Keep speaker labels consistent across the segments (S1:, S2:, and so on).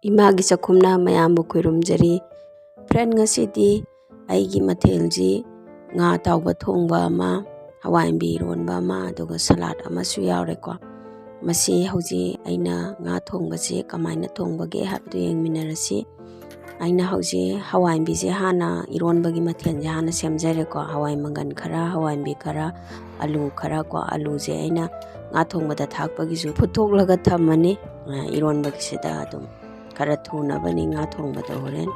S1: Imangi चखुमना मयामबु खुरुमजरी friend ngasidi aigi mathelji nga tawba thongba ama hawaimbi ronba ama aduga salad ama su yaure ko masi hauji aina nga thongba je kamaina thongba ge habdu yengminarasi aina hauji hawaimbi je hana ironba gi mathel je hana semjare ko hawai mangan khara hawaimbi khara ko alu je aina nga thongba da thakpa gi ju phuthok thamani ironba gi sida adum khara thuna bani nga thongba da horen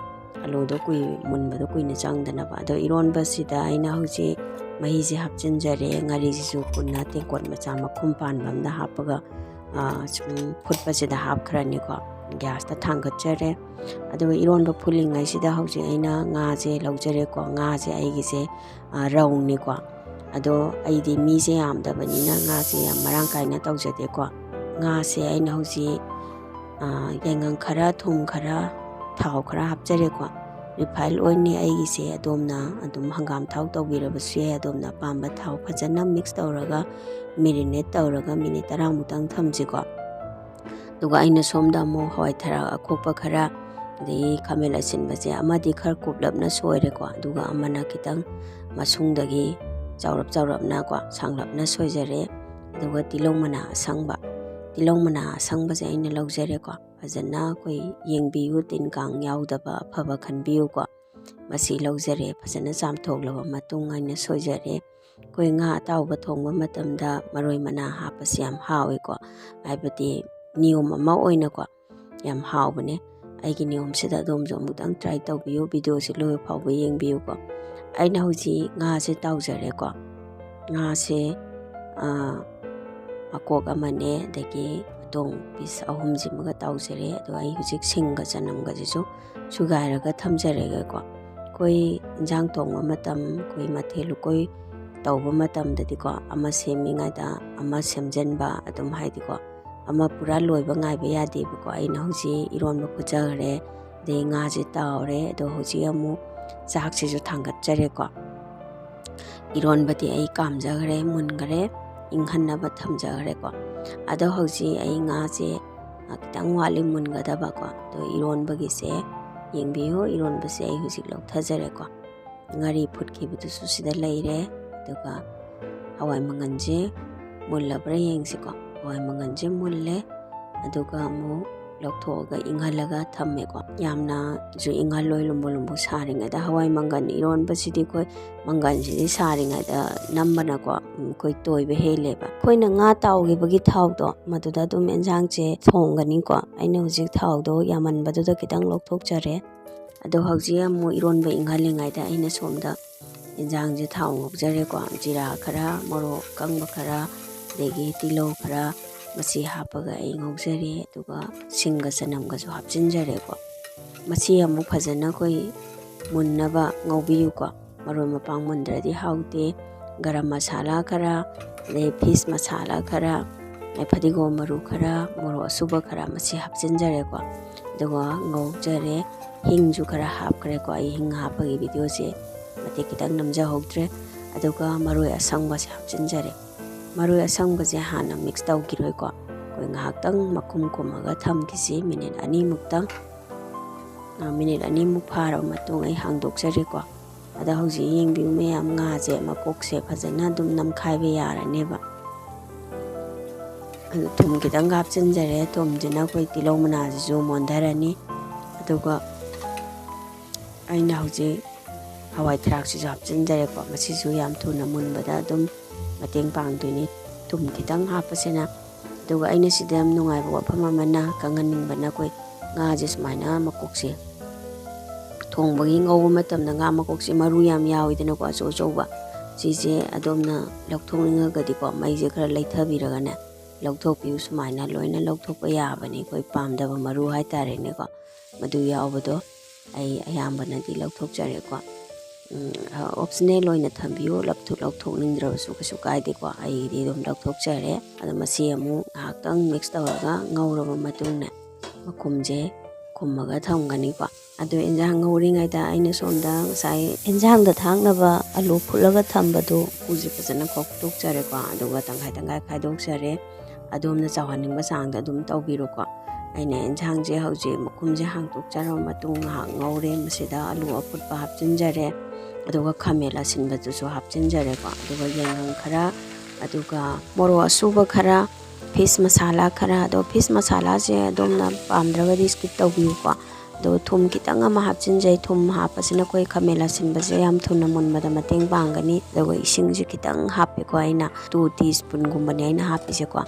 S1: alu do kui munba do kui na changdana ba do ironba sida aina hauji mahi je hapchinjare ngari ji ju kunna te kon macha makhum pan bamda hapaga phutpa sida hap khrani ko gas ta thangachare adu ironba phulingai sida hauji aina nga je laujare ko nga je aigi je raung ni ko ado aidi mi je amda bani na nga je marang kaina tawjade ko nga se aina hauji yengang khara thum khara thau khara hapjare ko refill oil ni aigi se adomna adum hangam thau tawbirabasu ye adomna pamba thau phajana mix tawraga marinate tawraga minute 30 mutang thamji ko duga aina somda mo hoi thara akhopa khara dei khamela sinba je amadi khar kuplapna soire ko duga amana kitang masungdagi chawrap na ko sanglapna soijare duga tilong mana asangba je aina laujare ko fajana koi yengbiu tin kang yaudaba phaba khanbiu ko masi laujare fajana chamthoglaba matung aina soijare koi nga tawba thongba matamda maroi mana hapasi yam hawi ko aibati niyom ama oina ko yam hawbane aigi niyom sida dom mutang try tawbiu video si loi phawba yengbiu ko aina huji nga se tawjare ko nga se akok amane dagi tong piece ahum jimaga tawjare ado ai hujik singga chanamga jisu sugairaga thamjare ko koi injang tongba matam koi mathelu koi tawba matam dadi ko ama seminga da ama semjenba adum haidi ko ama pura loiba ngaiba yade ko aina huji ironba pujare de nga je tawre do huji amu chak se ju thangat jare ko ironba ti ai kamjagare mungare inghanna thamjagare ko ado hauji ai nga je kitang wali mungadaba ko to ironba gi se yengbiyo ironba se ai hujik lok thajare ko ngari phutki butu su sida leire duga hawai manganje mullabra yengsi ko hawai manganje mulle aduga mu loktoga inghalaga thamme ko yamna ju inghaloi lumbu saringa da hawai mangan ironba sidi koi mangan ji saringa da nambana ko koi toibe heleba koina nga tawgi bagi thau do maduda dum enjang che thongani ko aina hujik thau do yaman baduda kitang lokthok jare ado hauji amu ironba inghalingai da aina somda enjang je thau ngok jare ko jira khara moro kangba khara degi tilo khara masi hapaga ai ngokjare aduga singga sanamga ju hapchinjare ko masi amu phajana koi munnaba ngaubiyu ko maroi mapang mundradi haute garam masala khara le fish masala khara ai phadigo maru khara moro asuba khara masi hapchinjare ko aduga ngokjare hingju khara hapkare ko ai hing hapagi video je mate kitang namja hoktre aduga maroi asangba se hapchinjare maroi asangba je hana mix tawgiroi ko koi ngahtang makum kumaga thamkisi minute 2 muktang minute 2 muk phara matung ai hangdokjare ko ada hauji yengbiu meyam nga je makokse phajana dum namkhaibe yaraneba adu thum kitang hapchinjare thum jina koi tilong mana ju mondarani aduga aina hauji hawai thrak si hapchinjare ko masi ju yam thuna munbada dum mateng pangduni thum kitang hapasena duga aina sidam nungai bo phama mana kanganing bana koi nga je smaina makokse thongbagi ngau matamna nga makokse maru yam yawidana ko so choba sije adomna lokthongninga gadi ko mai je khara leithabiraga na lokthokpiu smaina loina lokthokpa yabani koi pamdaba maru hai tare ne ko madu yawbado ai ayambana di lokthokjare ko optional loina thambiyo lokthokningdrabasu kasu kaide ko ai di dom lokthokjare ada masi amu haktang mix tawraga ngauraba matungna makumje kummaga thamgani ko adu enjang ngauringai da aina somda sai enjang da thangnaba alu phulaga thambadu uji phajana koktukjare ko aduga tangai khaidokjare adumna chawhaningba changda adum tawbiro ko ꯑꯩꯅ ꯌꯦꯟꯁꯥꯡꯁꯦ ꯍꯧꯖꯤꯛ ꯃꯈꯨꯝꯁꯦ ꯍꯥꯡꯇꯣꯛꯆꯔꯕ ꯃꯇꯨꯡ ꯉꯥꯏꯍꯥꯛ ꯉꯧꯔꯦ, ꯃꯁꯤꯗ ꯑꯂꯨ ꯑꯐꯨꯠꯄ ꯍꯥꯞꯆꯤꯟꯖꯔꯦ, ꯑꯗꯨꯒ ꯈꯥꯃꯦꯟ ꯑꯁꯤꯟꯕꯗꯨꯁꯨ ꯍꯥꯞꯆꯤꯟꯖꯔꯦꯀꯣ, ꯑꯗꯨꯒ ꯌꯥꯏꯉꯪ ꯈꯔ, ꯑꯗꯨꯒ ꯃꯣꯔꯣꯛ ꯑꯁꯨꯕ ꯈꯔ, ꯐꯤꯁ ꯃꯁꯥꯂꯥ ꯈꯔ, ꯑꯗꯣ ꯐꯤꯁ ꯃꯁꯥꯂꯥꯁꯦ ꯑꯗꯣꯝꯅ ꯄꯥꯝꯗ꯭ꯔꯒꯗꯤ ꯁ꯭ꯀꯤꯞ ꯇꯧꯕꯤꯌꯨꯀꯣ, ꯑꯗꯣ ꯊꯨꯝ ꯈꯤꯇꯪ ꯑꯃ ꯍꯥꯞꯆꯤꯟꯖꯩ꯫ ꯊꯨꯝ ꯍꯥꯞꯄꯁꯤꯅ ꯑꯩꯈꯣꯏ ꯈꯥꯃꯦꯟ ꯑꯁꯤꯟꯕꯁꯦ ꯌꯥꯝ ꯊꯨꯅ ꯃꯨꯟꯕꯗ ꯃꯇꯦꯡ ꯄꯥꯡꯒꯅꯤ, ꯑꯗꯨꯒ ꯏꯁꯤꯡꯁꯦ ꯈꯤꯇꯪ ꯍꯥꯞꯄꯦꯀꯣ, ꯑꯩꯅ 2 ꯇꯤꯁꯄꯨꯟꯒꯨꯝꯕꯅꯦ ꯑꯩꯅ ꯍꯥꯞꯄꯤꯁꯦꯀꯣ꯫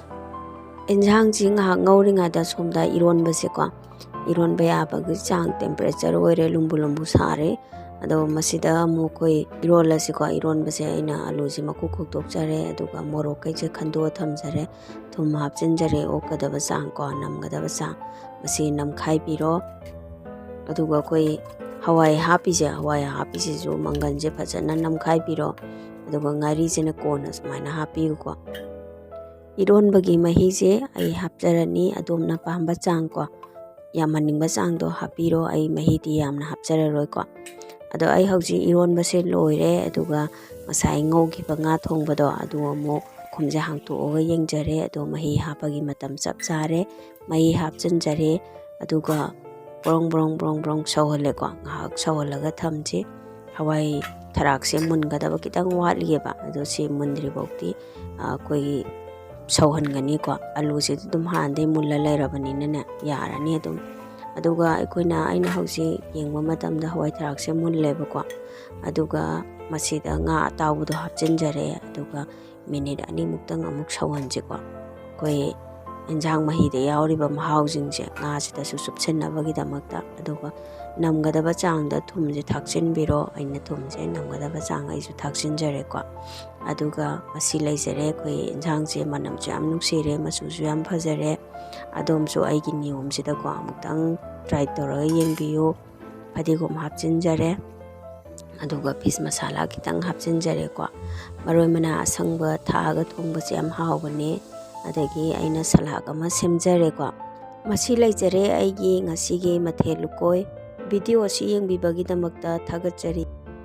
S1: ꯏꯟꯁꯥꯡꯁꯤ ꯉꯥꯏꯍꯥꯛ ꯉꯧꯔꯤꯉꯩꯗ ꯁꯣꯝꯗ ꯏꯔꯣꯟꯕꯁꯦꯀꯣ, ꯏꯔꯣꯟꯕ ꯌꯥꯕꯒꯤ ꯆꯥꯡ ꯇꯦꯝꯄꯔꯦꯆꯔ ꯑꯣꯏꯔꯦ, ꯂꯨꯝꯕꯨ ꯂꯨꯝꯕꯨ ꯁꯥꯔꯦ꯫ ꯑꯗꯣ ꯃꯁꯤꯗ ꯑꯃꯨꯛ ꯑꯩꯈꯣꯏ ꯏꯔꯣꯜꯂꯁꯤꯀꯣ, ꯏꯔꯣꯟꯕꯁꯦ ꯑꯩꯅ ꯑꯂꯨꯁꯤ ꯃꯀꯨ ꯈꯣꯛꯇꯣꯛꯆꯔꯦ, ꯑꯗꯨꯒ ꯃꯣꯔꯣꯛ ꯀꯩꯁꯦ ꯈꯟꯗꯣꯛꯑ ꯊꯝꯖꯔꯦ, ꯊꯨꯝ ꯍꯥꯞꯆꯤꯟꯖꯔꯦ, ꯑꯣꯛꯀꯗꯕ ꯆꯥꯡ ꯀꯣ, ꯅꯝꯒꯗꯕ ꯆꯥꯡ, ꯃꯁꯤ ꯅꯝꯈꯥꯏꯕꯤꯔꯣ꯫ ꯑꯗꯨꯒ ꯑꯩꯈꯣꯏ ꯍꯋꯥꯏ ꯍꯥꯞꯄꯤꯁꯤꯁꯨ ꯃꯪꯒꯟꯁꯦ ꯐꯖꯅ ꯅꯝꯈꯥꯏꯕꯤꯔꯣ, ꯑꯗꯨꯒ ꯉꯥꯔꯤꯁꯤꯅ ꯀꯣꯟꯅ ꯁꯨꯃꯥꯏꯅ ꯍꯥꯞꯄꯤꯌꯨꯀꯣ꯫ ꯏꯔꯣꯟꯕꯒꯤ ꯃꯍꯤꯁꯦ ꯑꯩ ꯍꯥꯞꯆꯔꯅꯤ, ꯑꯗꯣꯝꯅ ꯄꯥꯝꯕ ꯆꯥꯡ ꯀꯣ, ꯌꯥꯝꯍꯟꯅꯤꯡꯕ ꯆꯥꯡꯗꯣ ꯍꯥꯞꯄꯤꯔꯣ, ꯑꯩ ꯃꯍꯤꯗꯤ ꯌꯥꯝꯅ ꯍꯥꯞꯆꯔꯔꯣꯏꯀꯣ꯫ ꯑꯗꯣ ꯑꯩ ꯍꯧꯖꯤꯛ ꯏꯔꯣꯟꯕꯁꯦ ꯂꯣꯏꯔꯦ, ꯑꯗꯨꯒ ꯉꯁꯥꯏ ꯉꯧꯈꯤꯕ ꯉꯥ ꯊꯣꯡꯕꯗꯣ ꯑꯗꯨ ꯑꯃꯨꯛ ꯃꯈꯨꯝꯁꯦ ꯍꯥꯡꯇꯣꯛꯑꯒ ꯌꯦꯡꯖꯔꯦ, ꯑꯗꯣ ꯃꯍꯤ ꯍꯥꯞꯄꯒꯤ ꯃꯇꯝ ꯆꯞ ꯆꯥꯔꯦ, ꯃꯍꯤ ꯍꯥꯞꯆꯤꯟꯖꯔꯦ, ꯑꯗꯨꯒ ꯕ꯭ꯔꯣꯡ ꯕ꯭ꯔꯣꯡ ꯕ꯭ꯔꯣꯡ ꯕ꯭ꯔꯣꯡ ꯁꯧꯍꯜꯂꯦꯀꯣ, ꯉꯥꯏꯍꯥꯛ ꯁꯧꯍꯜꯂꯒ ꯊꯝꯁꯤ꯫ ꯍꯋꯥꯏ ꯊꯔꯥꯛꯁꯦ ꯃꯨꯟꯒꯗꯕ ꯈꯤꯇꯪ ꯋꯥꯠꯂꯤꯑꯕ, ꯑꯗꯣ ꯁꯤ ꯃꯨꯟꯗ꯭ꯔꯤꯐꯥꯎꯗꯤ ꯑꯩꯈꯣꯏꯒꯤ ꯁꯧꯍꯟꯒꯅꯤꯀꯣ, ꯑꯂꯨꯁꯤꯗꯤ ꯑꯗꯨꯝ ꯍꯥꯟꯅꯗꯩ ꯃꯨꯜꯂ ꯂꯩꯔꯕꯅꯤꯅꯅꯦ ꯌꯥꯔꯅꯤ ꯑꯗꯨꯝ꯫ ꯑꯗꯨꯒ ꯑꯩꯅ ꯍꯧꯖꯤꯛ ꯌꯦꯡꯕ ꯃꯇꯝꯗ ꯍꯋꯥꯏ ꯊꯔꯥꯛꯁꯦ ꯃꯨꯜꯂꯦꯕꯀꯣ, ꯑꯗꯨꯒ ꯃꯁꯤꯗ ꯉꯥ ꯑꯇꯥꯎꯕꯗꯣ ꯍꯥꯞꯆꯤꯟꯖꯔꯦ, ꯑꯗꯨꯒ ꯃꯤꯅꯤꯠ 2ꯃꯨꯛꯇꯪ ꯑꯃꯨꯛ ꯁꯧꯍꯟꯁꯤꯀꯣ, ꯑꯩꯈꯣꯏ ꯌꯦꯟꯁꯥꯡ ꯃꯍꯤꯗ ꯌꯥꯎꯔꯤꯕ ꯃꯍꯥꯎꯁꯤꯡꯁꯦ ꯉꯥꯁꯤꯗꯁꯨ ꯆꯨꯞꯁꯤꯟꯅꯕꯒꯤꯗꯃꯛꯇ꯫ ꯑꯗꯨꯒ ꯅꯝꯒꯗꯕ ꯆꯥꯡꯗ ꯊꯨꯝꯁꯦ ꯊꯥꯛꯆꯤꯟꯕꯤꯔꯣ, ꯑꯩꯅ ꯊꯨꯝꯁꯦ ꯅꯝꯒꯗꯕ ꯆꯥꯡ ꯑꯩꯁꯨ ꯊꯥꯛꯆꯤꯟꯖꯔꯦꯀꯣ꯫ ꯑꯗꯨꯒ ꯃꯁꯤ ꯂꯩꯖꯔꯦ, ꯑꯩꯈꯣꯏ ꯌꯦꯟꯁꯥꯡꯁꯦ ꯃꯅꯝꯁꯨ ꯌꯥꯝ ꯅꯨꯡꯁꯤꯔꯦ, ꯃꯆꯨꯁꯨ ꯌꯥꯝ ꯐꯖꯔꯦ꯫ ꯑꯗꯣꯝꯁꯨ ꯑꯩꯒꯤ ꯅꯤꯌꯣꯝꯁꯤꯗꯀꯣ ꯑꯃꯨꯛꯇꯪ ꯇ꯭ꯔꯥꯏ ꯇꯧꯔꯒ ꯌꯦꯡꯕꯤꯌꯨ꯫ ꯐꯗꯤꯒꯣꯝ ꯍꯥꯞꯆꯤꯟꯖꯔꯦ, ꯑꯗꯨꯒ ꯐꯤꯁ ꯃꯁꯥꯂꯥ ꯈꯤꯇꯪ ꯍꯥꯞꯆꯤꯟꯖꯔꯦꯀꯣ꯫ ꯃꯔꯣꯏ ꯃꯅꯥ ꯑꯁꯪꯕ ꯊꯥꯛꯑꯒ ꯊꯣꯡꯕꯁꯦ ꯌꯥꯝ ꯍꯥꯎꯕꯅꯦ꯫ ꯑꯗꯒꯤ ꯑꯩꯅ ꯁꯂꯥꯗ ꯑꯃ ꯁꯦꯝꯖꯔꯦꯀꯣ꯫ ꯃꯁꯤ ꯂꯩꯖꯔꯦ ꯑꯩꯒꯤ ꯉꯁꯤꯒꯤ ꯃꯊꯦꯜ ꯂꯨꯀꯣꯏ꯫ ꯚꯤꯗꯤꯑꯣ ꯑꯁꯤ ꯌꯦꯡꯕꯤꯕꯒꯤꯗꯃꯛꯇ ꯊꯥꯒꯠꯆꯔꯤ꯫